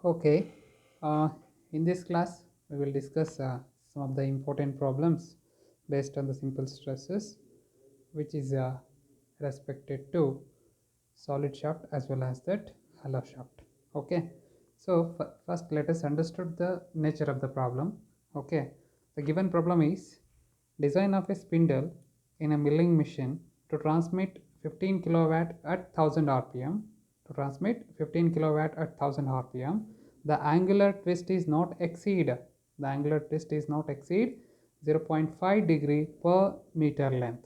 Okay, uh, in this class, we will discuss some of the important problems based on the simple stresses, which is respected to solid shaft as well as that hollow shaft. Okay, so first let us understand the nature of the problem. Okay, the given problem is design of a spindle in a milling machine to transmit 15 kilowatt at 1000 rpm. To transmit 15 kilowatt at 1000 rpm, the angular twist is not exceed the angular twist is not exceed 0.5 degree per meter length.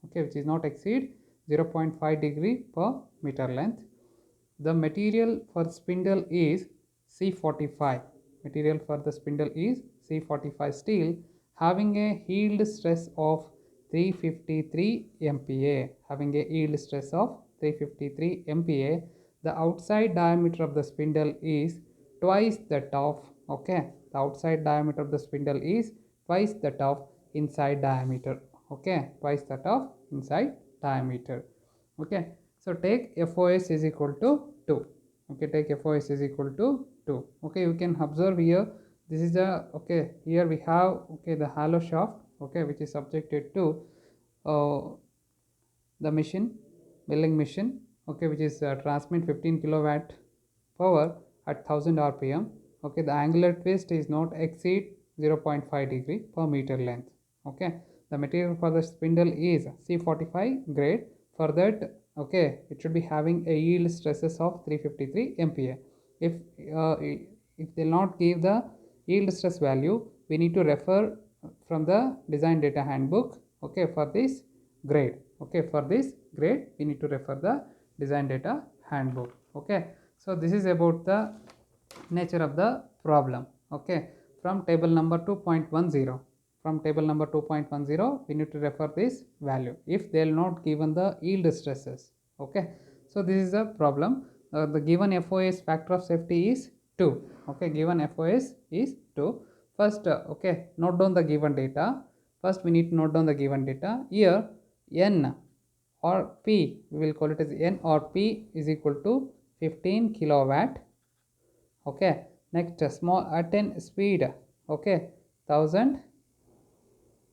Okay, which is not exceed 0.5 degree per meter length. The material for spindle is C45. Material for the spindle is C45 steel having a yield stress of 353 MPa. Having a yield stress of 353 MPa. The outside diameter of the spindle is twice that of, okay, the outside diameter of the spindle is twice that of inside diameter. Okay, twice that of inside diameter. Okay, so take FOS is equal to 2. Okay, take FOS is equal to 2. Okay, you can observe here, this is the, okay, here we have, okay, the hollow shaft, okay, which is subjected to uh, the machine, milling machine, okay, which is transmit 15 kilowatt power at 1000 rpm. Okay, the angular twist is not exceed 0.5 degree per meter length. Okay, the material for the spindle is C45 grade. For that, okay, it should be having a yield stresses of 353 MPa. If uh, if they'll not give the yield stress value, we need to refer from the design data handbook, okay, for this grade. Okay, for this grade we need to refer the design data handbook. Okay, so this is about the nature of the problem. Okay, from table number 2.10, from table number 2.10 we need to refer this value if they will not given the yield stresses. Okay, so this is the problem. The given FOS factor of safety is 2. Okay, given FOS is 2. First, okay, note down the given data. First we need to note down the given data. Here N or P, we will call it as N or P is equal to 15 kilowatt. Okay, next small attain speed, okay, 1000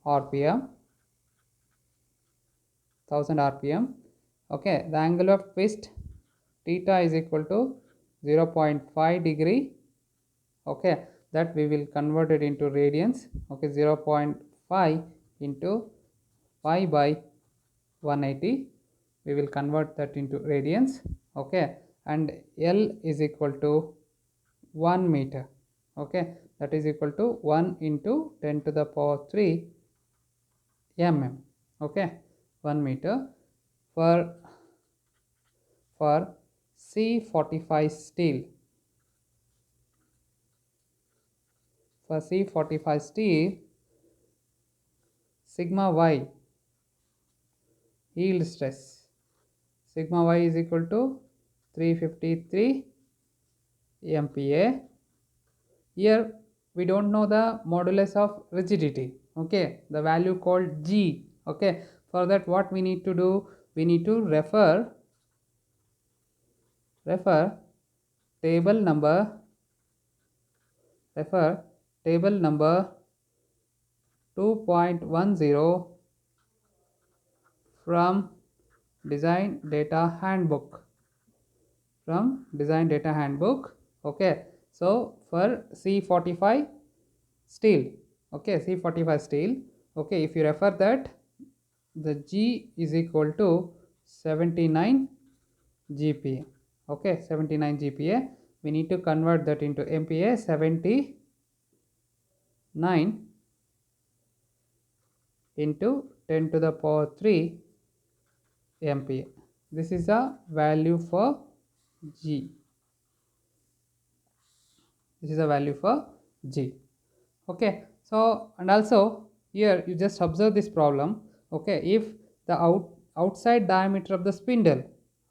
rpm, 1000 rpm. Okay, the angle of twist theta is equal to 0.5 degree. Okay, that we will convert it into radians. Okay, 0.5 into 5 by 180, we will convert that into radians. Okay, and L is equal to 1 meter. Okay, that is equal to 1 into 10 to the power 3 mm. Okay, 1 meter. For C45 steel, for C45 steel, sigma y yield stress, sigma y is equal to 353 MPa. Here we don't know the modulus of rigidity, okay, the value called G. Okay, for that what we need to do, we need to refer table number refer table number 2.10 from design data handbook, from design data handbook. Okay, so for C45 steel, okay, C45 steel, okay, if you refer that, the G is equal to 79 GPa. Okay, 79 GPa. We need to convert that into MPa. 79 into 10 to the power 3 MPa. This is a value for G. This is a value for G. Okay, so and also here you just observe this problem. Okay, if the outside diameter of the spindle,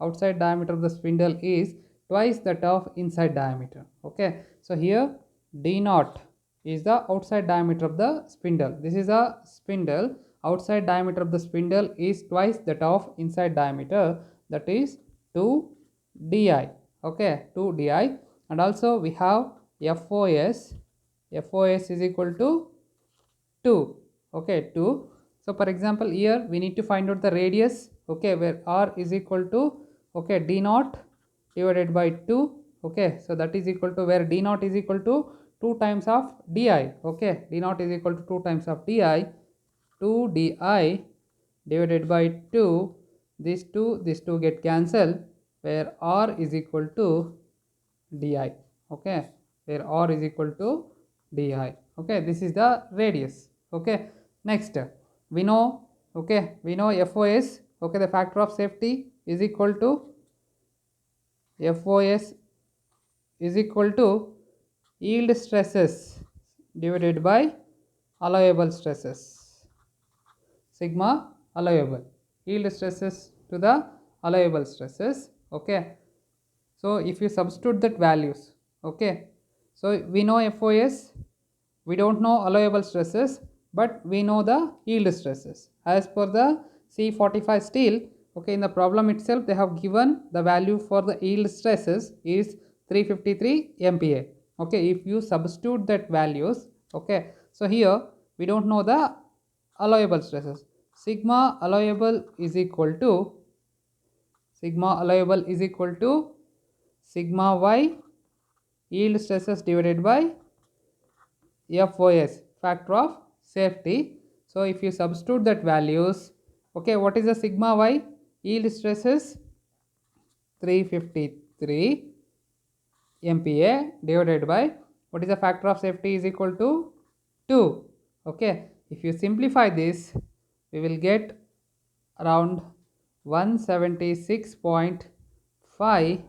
outside diameter of the spindle is twice that of inside diameter. Okay, so here D naught is the outside diameter of the spindle. This is a spindle, outside diameter of the spindle is twice that of inside diameter, that is 2 di. Okay, 2 di. and also we have FOS. FOS is equal to 2. Okay, 2. So for example, here we need to find out the radius, okay, where r is equal to, okay, d naught divided by 2. Okay, so that is equal to, where d naught is equal to 2 times of di. Okay, d naught is equal to 2 times of di. 2 di divided by 2. These two get cancelled, where r is equal to di. Okay, where r is equal to di. Okay, this is the radius. Okay, next we know, okay, we know FOS. Okay, the factor of safety is equal to, FOS is equal to yield stresses divided by allowable stresses, sigma allowable, yield stresses to the allowable stresses. Okay, so if you substitute that values, okay, so we know FOS, we don't know allowable stresses, but we know the yield stresses as per the C45 steel. Okay, in the problem itself they have given the value for the yield stresses is 353 MPa. Okay, if you substitute that values, okay, so here we don't know the allowable stresses. Sigma allowable is equal to, sigma y yield stresses divided by FOS, factor of safety. So if you substitute that values, okay, what is the sigma y? Yield stresses 353 MPa divided by, what is the factor of safety, is equal to 2. Okay, if you simplify this, we will get around 176.5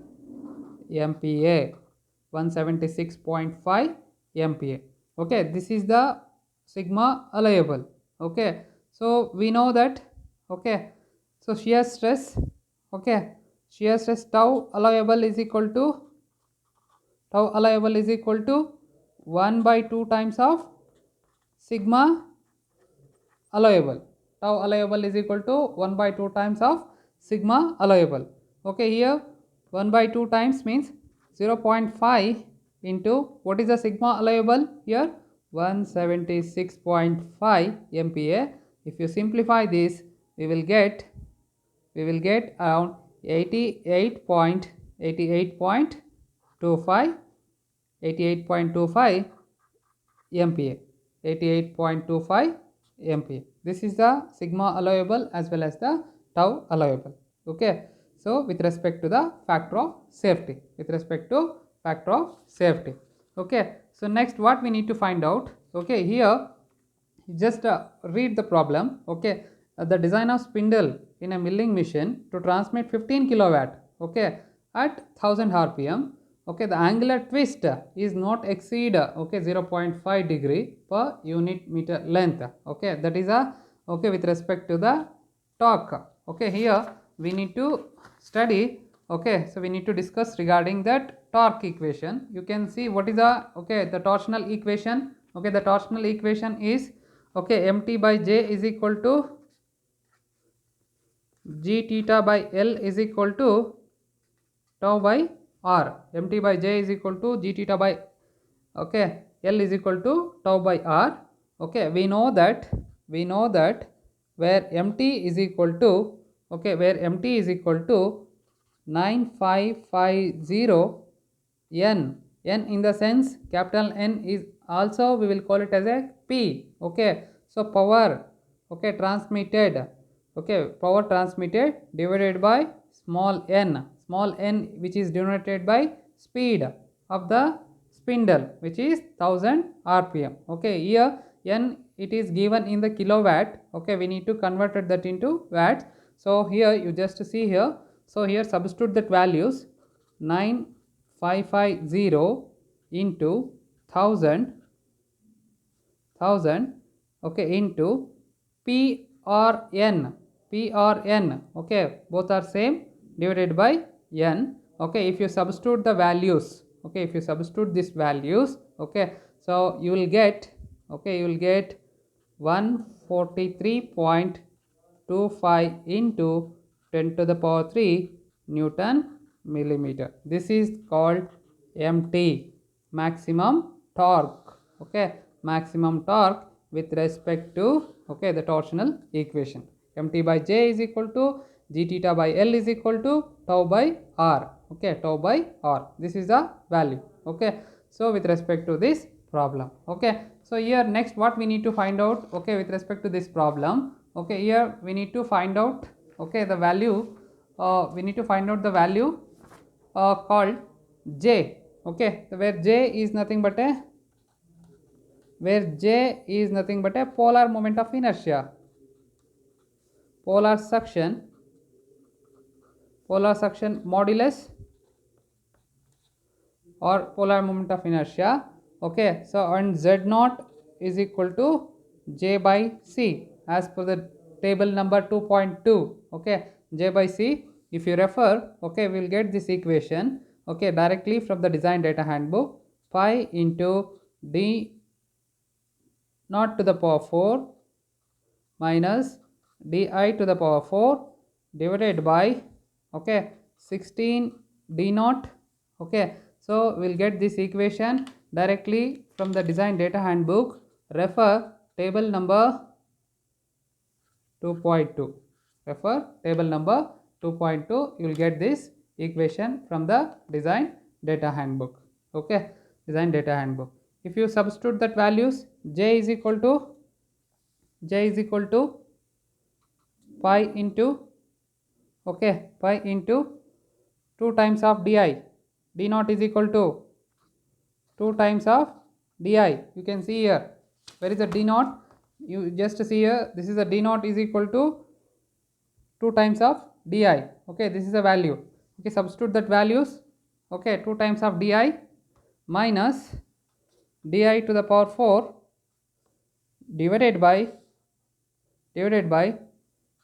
MPa. 176.5 MPa. Okay, this is the sigma allowable. Okay, so we know that, okay, so shear stress, okay, shear stress tau allowable is equal to, 1 by 2 times of sigma allowable. Tau allowable is equal to 1 by 2 times of sigma allowable. Okay, here 1 by 2 times means 0.5 into, what is the sigma allowable here? 176.5 MPa. If you simplify this, we will get around 88.25 MPa. 88.25 MPa. This is the sigma allowable as well as the tau allowable. Okay, so with respect to the factor of safety, okay, so next what we need to find out, okay, here just read the problem. Okay, the design of spindle in a milling machine to transmit 15 kilowatt, okay, at 1000 rpm. Okay, the angular twist is not exceed, okay, 0.5 degree per unit meter length. Okay, that is a, okay, with respect to the torque. Okay, here we need to study, okay, so we need to discuss regarding that torque equation. You can see what is the, okay, the torsional equation. Okay, the torsional equation is, okay, mt by j is equal to g theta by L is equal to tau by r. Mt by j is equal to g theta by, okay, L is equal to tau by r. Okay, we know that where mt is equal to, okay, where mt is equal to 9550 n. N in the sense capital N is also, we will call it as a P. Okay, so power, okay, transmitted, okay, power transmitted divided by small n, which is denoted by speed of the spindle, which is 1000 rpm. Okay, here n it is given in the kilowatt. Okay, we need to convert that into watts. So here you just see here, so here substitute that values, 9550 into 1000, okay, into PRN, okay, both are same, divided by n. Okay, if you substitute the values, okay, if you substitute these values, okay, so you will get, okay, you will get 143.25 into 10 to the power 3 Newton millimeter. This is called MT, maximum torque. Okay, maximum torque with respect to, okay, the torsional equation. MT by J is equal to G theta by L is equal to tau by R. Okay, tau by R. This is the value. Okay, so with respect to this problem. Okay, so here next what we need to find out, okay, with respect to this problem, okay, here we need to find out, okay, the value, we need to find out the value called J. Okay, so where J is nothing but a polar moment of inertia, polar suction modulus or polar moment of inertia. Okay, so and Z naught is equal to J by C as per the table number 2.2. Okay, J by C, if you refer, okay, we will get this equation, okay, directly from the design data handbook. Pi into D naught to the power 4 minus di to the power 4 divided by, okay, 16 d naught. Okay, so we'll get this equation directly from the design data handbook. Refer table number 2.2. Refer table number 2.2. You will get this equation from the design data handbook. Okay, design data handbook. If you substitute that values, J is equal to pi into, okay, pi into 2 times of di. D naught is equal to 2 times of di. You can see here, where is the d naught? You just see here, this is the d naught is equal to 2 times of di. Okay, this is the value. Okay, substitute that values. Okay, 2 times of di minus di to the power 4 divided by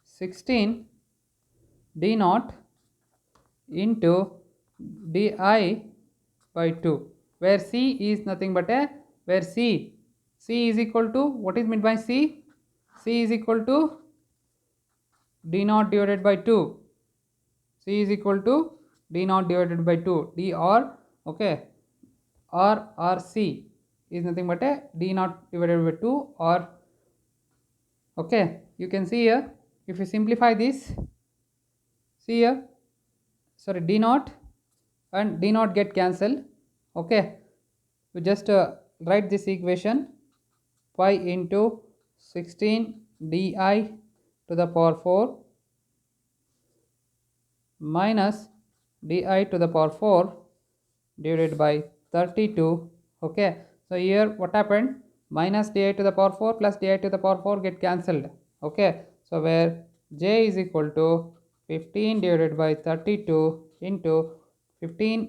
16 d naught into di by 2, where C is nothing but a, where C is equal to, what is meant by C? C is equal to d naught divided by 2. C is equal to d naught divided by 2. D or, okay, or C is nothing but a d naught divided by 2 or, okay, you can see here, if you simplify this, see here, sorry, d naught and d naught get cancelled. Okay, you just write this equation, pi into 16 di to the power 4 minus di to the power 4 divided by 32. Okay, so here what happened, minus di to the power 4 plus di to the power 4 get cancelled. Okay, so where J is equal to 15 divided by 32 into 15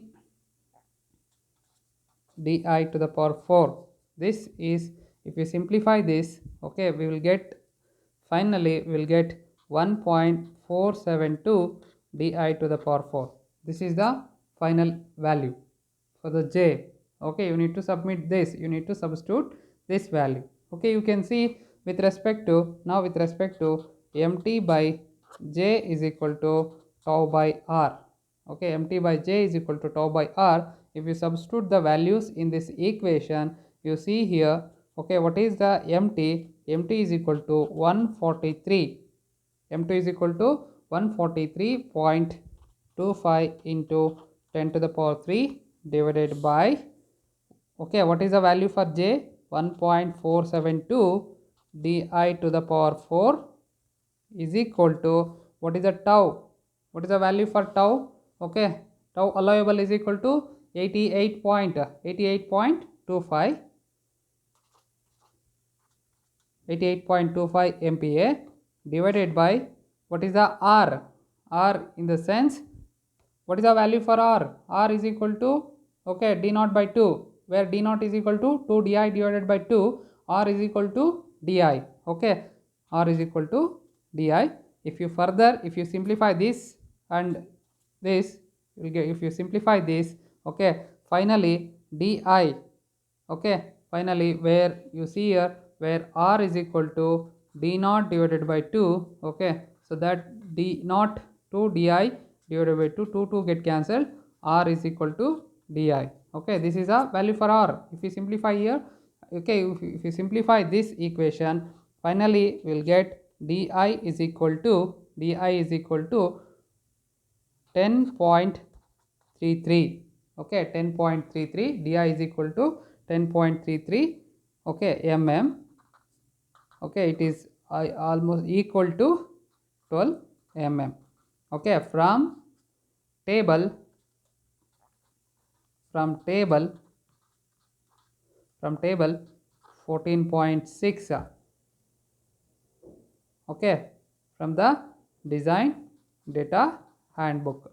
di to the power 4. This is, if you simplify this, okay, we will get, finally we will get 1.472 di to the power 4. This is the final value for the J. Okay, you need to submit this, you need to substitute this value. Okay, you can see with respect to, now with respect to MT by J is equal to tau by R. Okay, MT by J is equal to tau by R. If you substitute the values in this equation, you see here, okay, what is the MT? MT is equal to 143. MT is equal to 143.25 into 10 to the power 3 divided by, okay, what is the value for J? 1.472 di to the power 4 is equal to, what is the tau? What is the value for tau? Okay, tau allowable is equal to 88.25 MPa divided by, what is the R? R in the sense, what is the value for R? R is equal to, okay, d naught by 2, where d naught is equal to 2 di divided by 2, R is equal to di. Okay, R is equal to di. If you further, if you simplify this and this, you will get, if you simplify this, okay, finally di, okay, finally where you see here, where R is equal to d naught divided by 2, okay, so that d naught 2 di divided by 2 get cancelled, R is equal to di. Okay, this is a value for r. If we simplify here, okay, if you simplify this equation, finally we will get di is equal to 10.33. Okay, 10.33 di is equal to 10.33, okay, mm. Okay, it is almost equal to 12 mm. Okay, table from table from table 14.6, okay, from the design data handbook.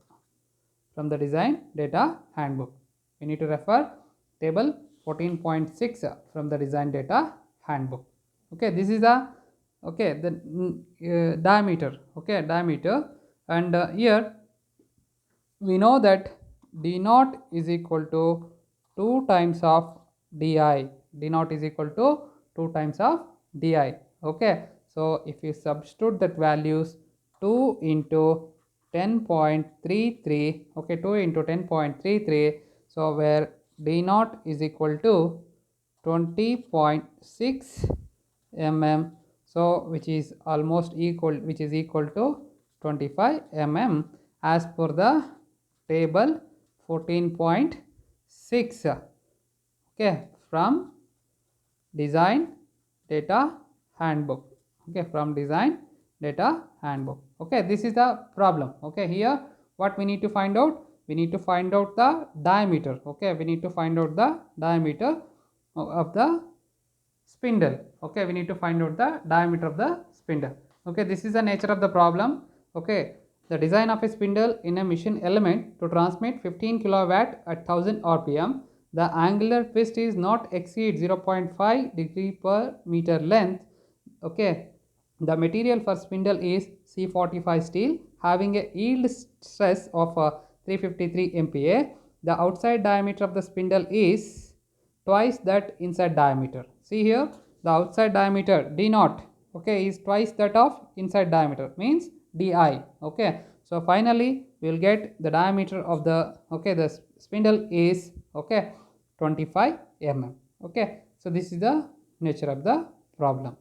From the design data handbook, we need to refer table 14.6 from the design data handbook. Okay, this is the, okay, the diameter, okay, diameter. And here we know that d naught is equal to 2 times of di. D naught is equal to 2 times of di. Okay, so if you substitute that values, 2 into 10.33, okay, 2 into 10.33, so where d naught is equal to 20.6 mm, so which is almost equal, which is equal to 25 mm as per the table 14.6, okay, from design data handbook. Okay, from design data handbook. Okay, this is the problem. Okay, here what we need to find out, we need to find out the diameter. Okay, we need to find out the diameter of the spindle. Okay, we need to find out the diameter of the spindle. Okay, this is the nature of the problem. Okay, the design of a spindle in a machine element to transmit 15 kilowatt at 1000 rpm. The angular twist is not exceed 0.5 degree per meter length. Okay, the material for spindle is C45 steel having a yield stress of 353 MPa. The outside diameter of the spindle is twice that inside diameter. See here, the outside diameter d naught, okay, is twice that of inside diameter, means di. Okay, so finally we will get the diameter of the, okay, the spindle is, okay, 25 mm. Okay, so this is the nature of the problem.